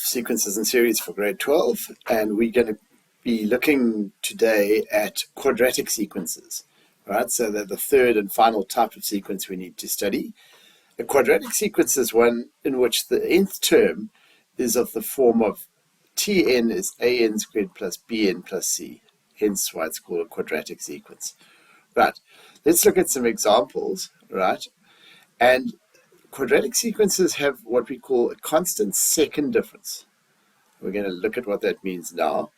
sequences and series for grade 12, and we're going to be looking today at quadratic sequences. Right, so they're the third and final type of sequence we need to study. A quadratic sequence is one in which the nth term is of the form of Tn is an squared plus bn plus c, hence why it's called a quadratic sequence. Right, let's look at some examples, right? And quadratic sequences have what we call a constant second difference. We're going to look at what that means now,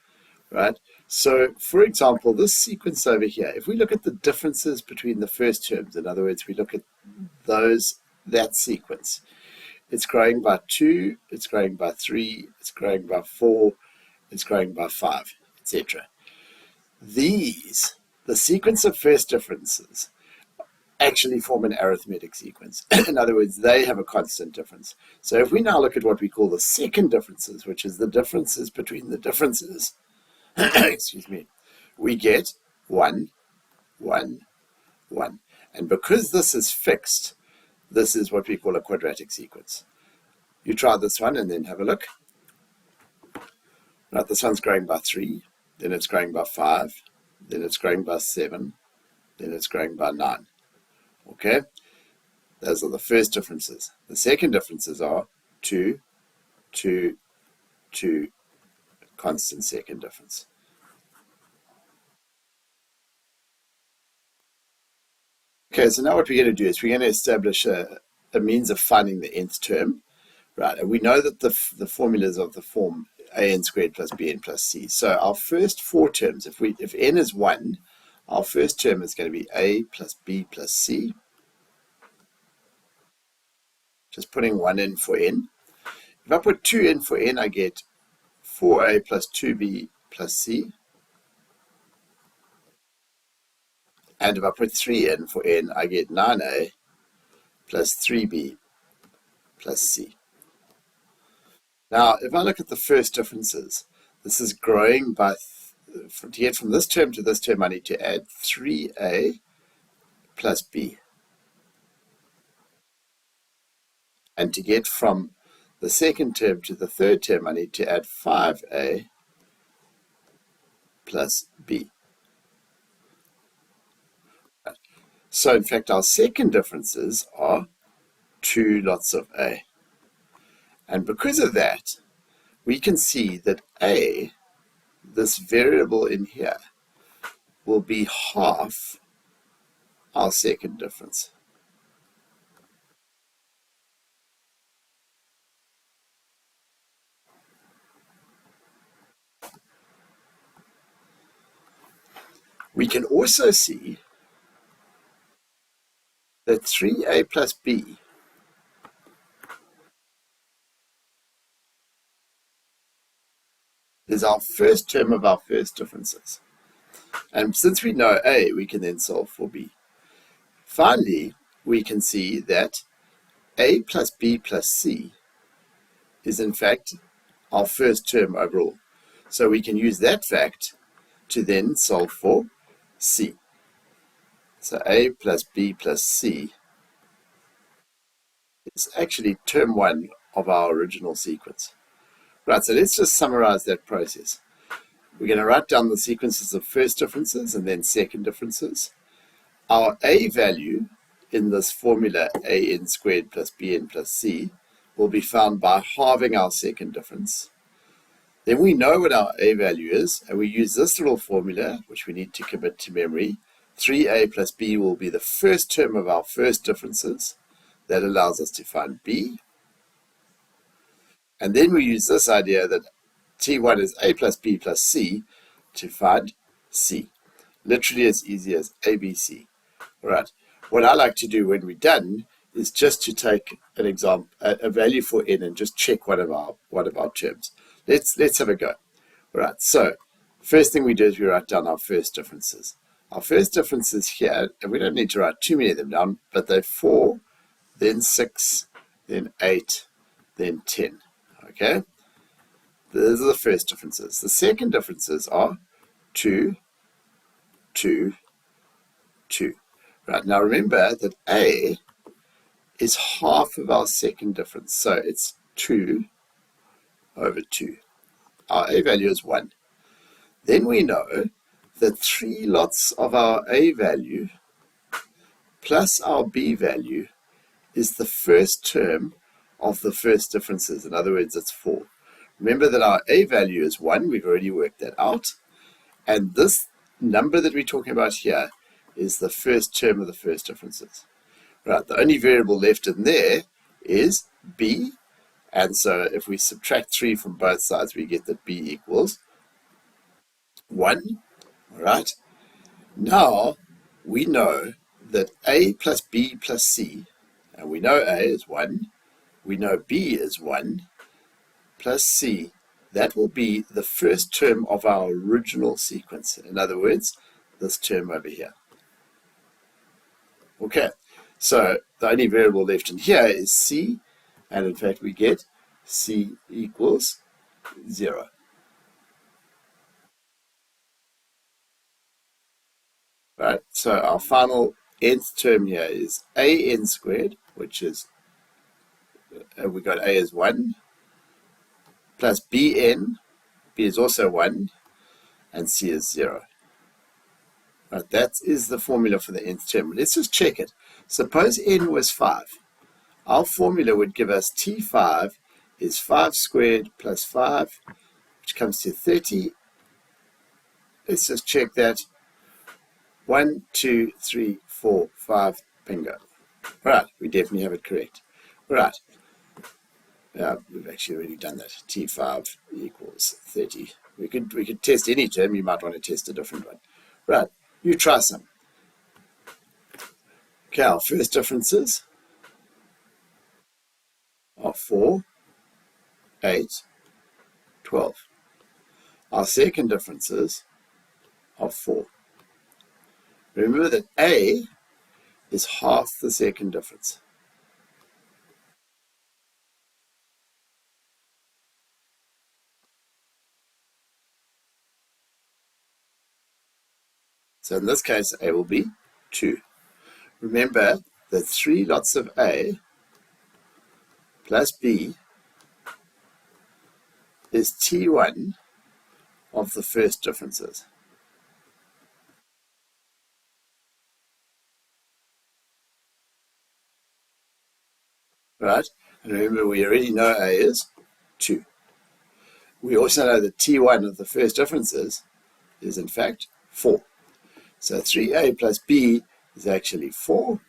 right? So, for example, this sequence over here, if we look at the differences between the first terms, in other words, we look at that sequence, it's growing by 2, it's growing by 3, it's growing by 4, it's growing by 5, etc. The sequence of first differences, actually form an arithmetic sequence. In other words, they have a constant difference. So if we now look at what we call the second differences, which is the differences between the differences, excuse me, we get 1, 1, 1. And because this is fixed, this is what we call a quadratic sequence. You try this one and then have a look. Right, this one's growing by 3, then it's growing by 5, then it's growing by 7, then it's growing by 9. Okay, those are the first differences. The second differences are 2, 2, 2, constant second difference. Okay, so now what we're going to do is we're going to establish a means of finding the nth term, right? And we know that the formulas of the form an squared plus bn plus c. So our first four terms, if n is 1, our first term is going to be a plus b plus c. Just putting 1 in for n. If I put 2 in for n, I get 4a plus 2b plus c. And if I put 3 in for n, I get 9a plus 3b plus c. Now, if I look at the first differences, this is growing by, to get from this term to this term, I need to add 3a plus b. And to get from the second term to the third term, I need to add 5a plus b. So, in fact, our second differences are 2 lots of a. And because of that, we can see that a, this variable in here, will be half our second difference. We can also see that 3a plus b is our first term of our first differences. And since we know a, we can then solve for b. Finally, we can see that a plus b plus c is in fact our first term overall. So we can use that fact to then solve for c. So a plus b plus c is actually term 1 of our original sequence. Right, so let's just summarize that process. We're going to write down the sequences of first differences and then second differences. Our a value in this formula an squared plus bn plus c will be found by halving our second difference. Then we know what our a value is, and we use this little formula, which we need to commit to memory. 3a plus b will be the first term of our first differences. That allows us to find b. And then we use this idea that T1 is a plus b plus c to find c. Literally as easy as ABC. All right. What I like to do when we're done is just to take an example, a value for n, and just check one of our terms. Let's have a go. All right. So first thing we do is we write down our first differences. Our first differences here, and we don't need to write too many of them down, but they're 4, then 6, then 8, then 10. Okay, those are the first differences. The second differences are 2, 2, 2. Right, now remember that a is half of our second difference. So it's 2 over 2. Our A value is 1. Then we know that 3 lots of our A value plus our B value is the first term of the first differences. In other words, it's 4. Remember that our A value is 1. We've already worked that out. And this number that we're talking about here is the first term of the first differences. Right, the only variable left in there is B. And so if we subtract 3 from both sides, we get that B equals 1. All right. Now we know that A plus B plus C, and we know A is 1, we know B is 1, plus C, that will be the first term of our original sequence. In other words, this term over here. Okay, so the only variable left in here is C, and in fact we get C equals 0. Right, so our final nth term here is an squared, which is, we got A is 1, plus bn, b is also 1, and c is 0. Right, that is the formula for the nth term. Let's just check it. Suppose n was 5. Our formula would give us T5 is 5 squared plus 5, which comes to 30. Let's just check that. 1, 2, 3, 4, 5, bingo. Right, we definitely have it correct. Right. We've actually already done that. T5 equals 30. We could test any term. You might want to test a different one. Right, you try some. Okay, our first differences are 4, 8, 12. Our second differences are 4. Remember that A is half the second difference. So in this case, A will be 2. Remember that 3 lots of A plus B is T1 of the first differences. Right? And remember, we already know A is 2. We also know that T1 of the first differences is in fact 4. So 3A plus B is actually 4.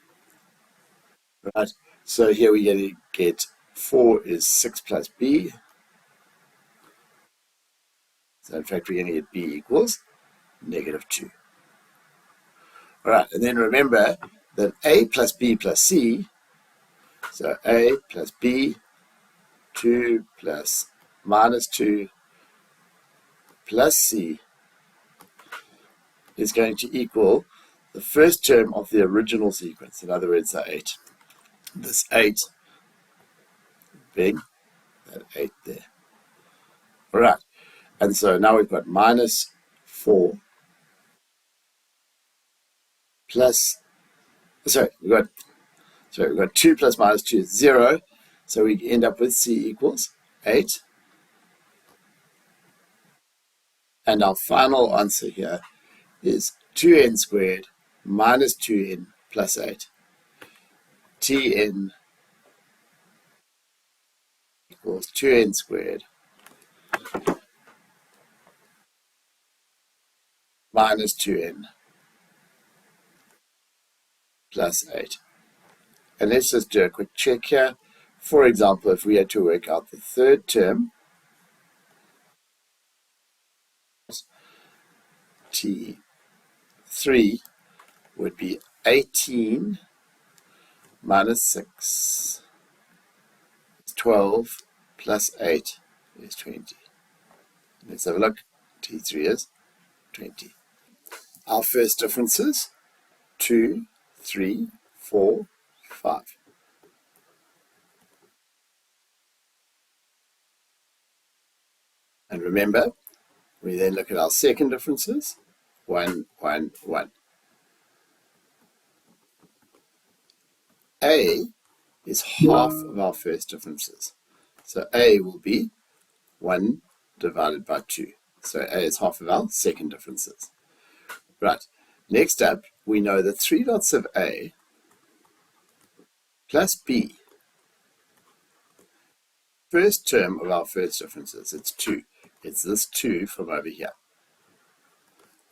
Right? So here we're going to get 4 is 6 plus B. So in fact, we're going to get B equals -2. All right, and then remember that A plus B plus C, so A plus B, 2 plus -2 plus C is going to equal the first term of the original sequence. In other words, the 8. This 8 being that 8 there. All right, and so now we've got -4 plus, we've got 2 plus -2 is 0. So we end up with C equals 8. And our final answer here is 2n squared minus 2n plus 8. Tn equals 2n squared minus 2n plus 8. And let's just do a quick check here. For example, if we had to work out the third term, T3 would be 18 minus 6 is 12 plus 8 is 20. Let's have a look. T3 is 20. Our first differences, 2, 3, 4, 5. And remember, we then look at our second differences, 1, 1, 1. A is half of our first differences. So A will be 1 divided by 2. So A is half of our second differences. Right, next up, we know that 3 lots of A plus B, first term of our first differences, it's 2. It's this 2 from over here.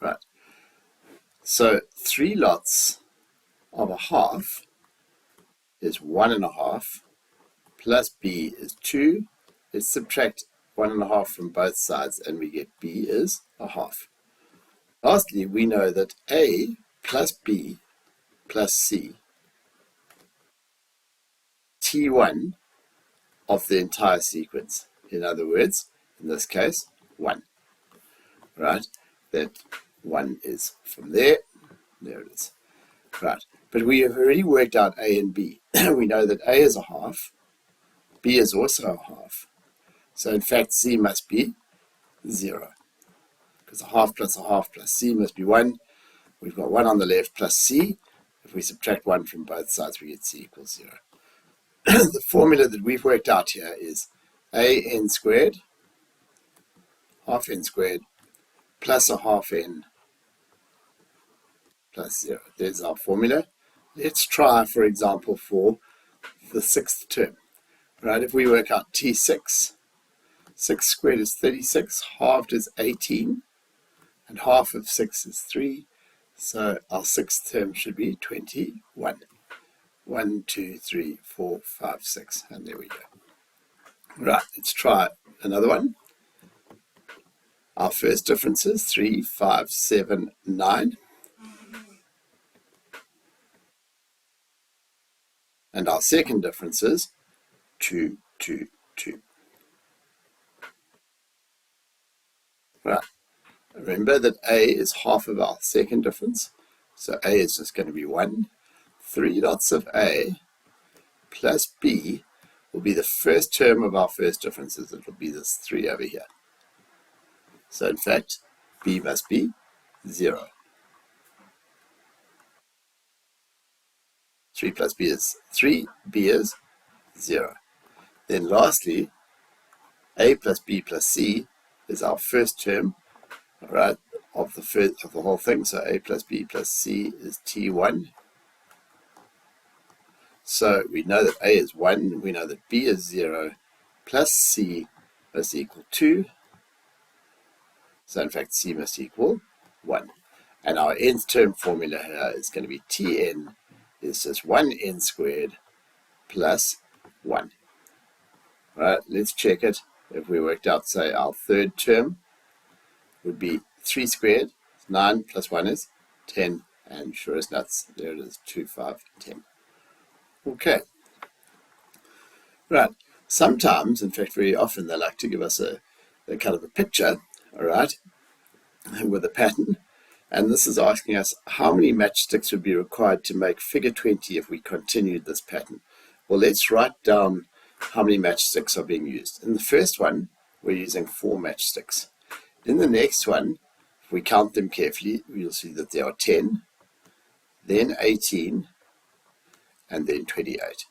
Right, so 3 lots of a half is 1.5 plus B is 2. Let's subtract 1.5 from both sides and we get B is a half. Lastly, we know that A plus B plus C, T1 of the entire sequence. In other words, in this case, 1. Right? That 1 is from there. There it is. Right. But we have already worked out A and B. We know that A is a half. B is also a half. So in fact, C must be 0. Because a half plus C must be 1. We've got 1 on the left plus C. If we subtract 1 from both sides, we get C equals 0. The formula that we've worked out here is an squared, half n squared, plus a half n plus 0. There's our formula. Let's try, for example, for the sixth term. Right, if we work out T6, 6 squared is 36, halved is 18, and half of 6 is 3. So our sixth term should be 21. 1, 2, 3, 4, 5, 6, and there we go. Right, let's try another one. Our first differences, 3, 5, 7, 9. And our second differences, 2, 2, 2. Right, remember that A is half of our second difference, so A is just going to be 1. 3 lots of A plus B will be the first term of our first differences. It will be this 3 over here. So in fact, B must be 0. 3 plus B is 3, B is 0. Then lastly, A plus B plus C is our first term, all right, of the whole thing. So A plus B plus C is T1. So we know that A is 1, we know that B is 0, plus C must equal 2. So in fact, C must equal 1. And our nth term formula here is going to be Tn is just 1n squared plus 1. All right, let's check it. If we worked out, say, our third term would be 3 squared, 9 plus 1 is 10, and sure as nuts, there it is, 2, 5, 10. Okay. Right. Sometimes, in fact, very often, they like to give us a kind of a picture, all right, with a pattern. And this is asking us how many matchsticks would be required to make figure 20 if we continued this pattern. Well, let's write down how many matchsticks are being used. In the first one, we're using 4 matchsticks. In the next one, if we count them carefully, we'll see that there are 10, then 18, and then 28.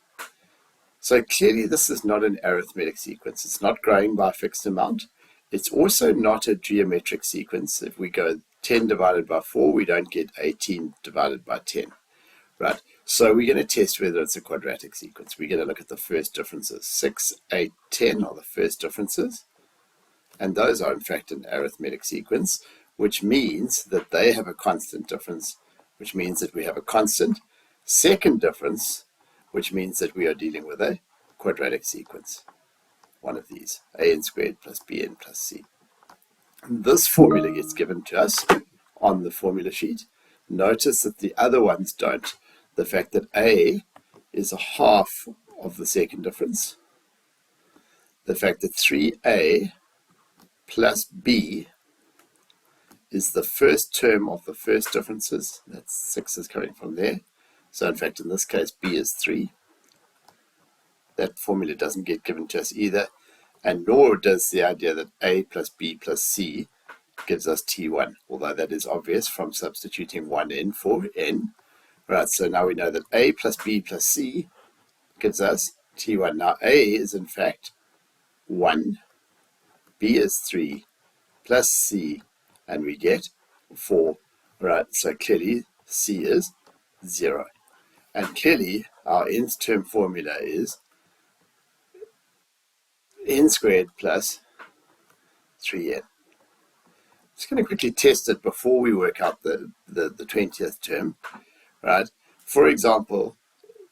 So clearly this is not an arithmetic sequence. It's not growing by a fixed amount. It's also not a geometric sequence. If we go 10 divided by 4, we don't get 18 divided by 10. Right? So we're going to test whether it's a quadratic sequence. We're going to look at the first differences. 6, 8, 10 are the first differences. And those are in fact an arithmetic sequence, which means that they have a constant difference, which means that we have a constant second difference, which means that we are dealing with a quadratic sequence. One of these, an squared plus bn plus c. And this formula gets given to us on the formula sheet. Notice that the other ones don't. The fact that a is a half of the second difference. The fact that 3a plus b is the first term of the first differences. That's 6 is coming from there. So in fact, in this case, b is 3. That formula doesn't get given to us either, and nor does the idea that a plus b plus c gives us t1, although that is obvious from substituting 1 in for n. Right, so now we know that a plus b plus c gives us t1. Now a is in fact 1, b is 3 plus c, and we get 4. Right, so clearly c is 0. And clearly our nth term formula is n squared plus 3n. Just going to quickly test it before we work out the 20th term. Right? For example,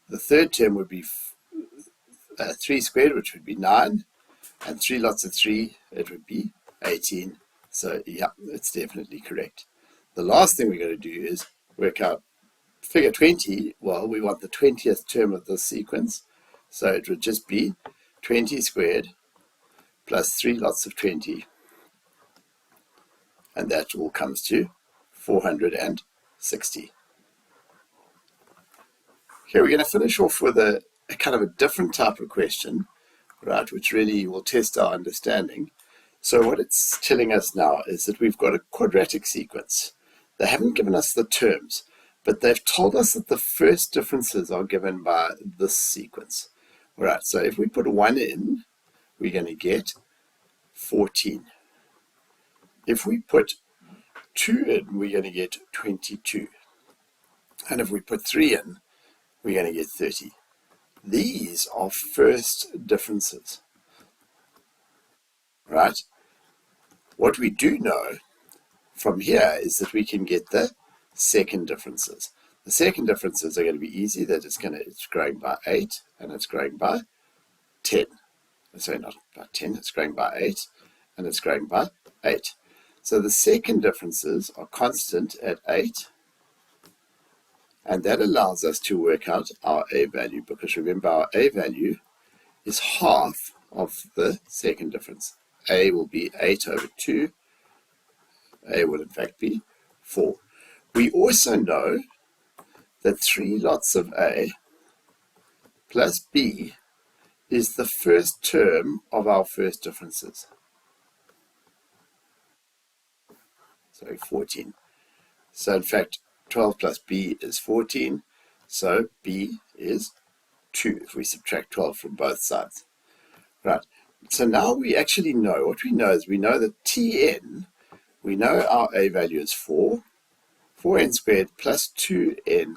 the third term would be 3 squared, which would be 9, and 3 lots of 3, it would be 18. So yeah, it's definitely correct. The last thing we're going to do is work out figure 20. Well, we want the 20th term of this sequence, so it would just be 20 squared plus 3 lots of 20, and that all comes to 460. Here we're going to finish off with a kind of a different type of question, right, which really will test our understanding. So what it's telling us now is that we've got a quadratic sequence. They haven't given us the terms, but they've told us that the first differences are given by this sequence. All right, so if we put 1 in, we're going to get 14. If we put 2 in, we're going to get 22. And if we put 3 in, we're going to get 30. These are first differences, right? What we do know from here is that we can get the second differences. The second differences are going to be easy, that it's growing by 8 and it's growing by 10. Sorry, not by 10, it's growing by 8 and it's growing by 8. So the second differences are constant at 8, and that allows us to work out our A value, because remember our A value is half of the second difference. A will be 8 over 2. A will in fact be 4. We also know that 3 lots of A plus B is the first term of our first differences. So 14. So in fact, 12 plus B is 14. So B is 2 if we subtract 12 from both sides. Right. So now we actually know, what we know is we know that Tn, we know our A value is 4. 4n squared plus 2n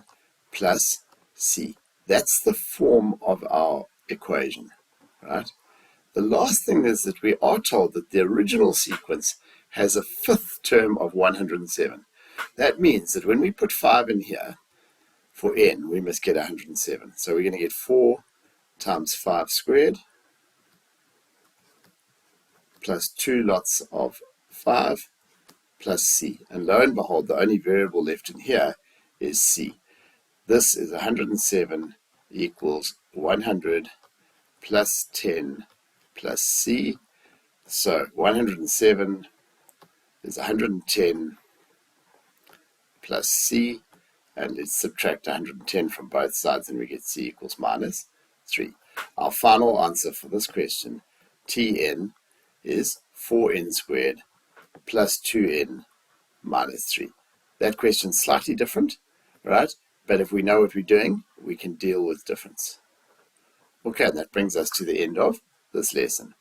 plus c. That's the form of our equation, right? The last thing is that we are told that the original sequence has a fifth term of 107. That means that when we put 5 in here for n, we must get 107. So we're going to get 4 times 5 squared plus 2 lots of 5 plus c. And lo and behold, the only variable left in here is c. This is 107 equals 100 plus 10 plus c. So 107 is 110 plus c, and let's subtract 110 from both sides and we get c equals minus 3. Our final answer for this question, Tn, is 4n squared plus 2n minus 3. That question's slightly different, right? But if we know what we're doing, we can deal with difference. Okay, and that brings us to the end of this lesson.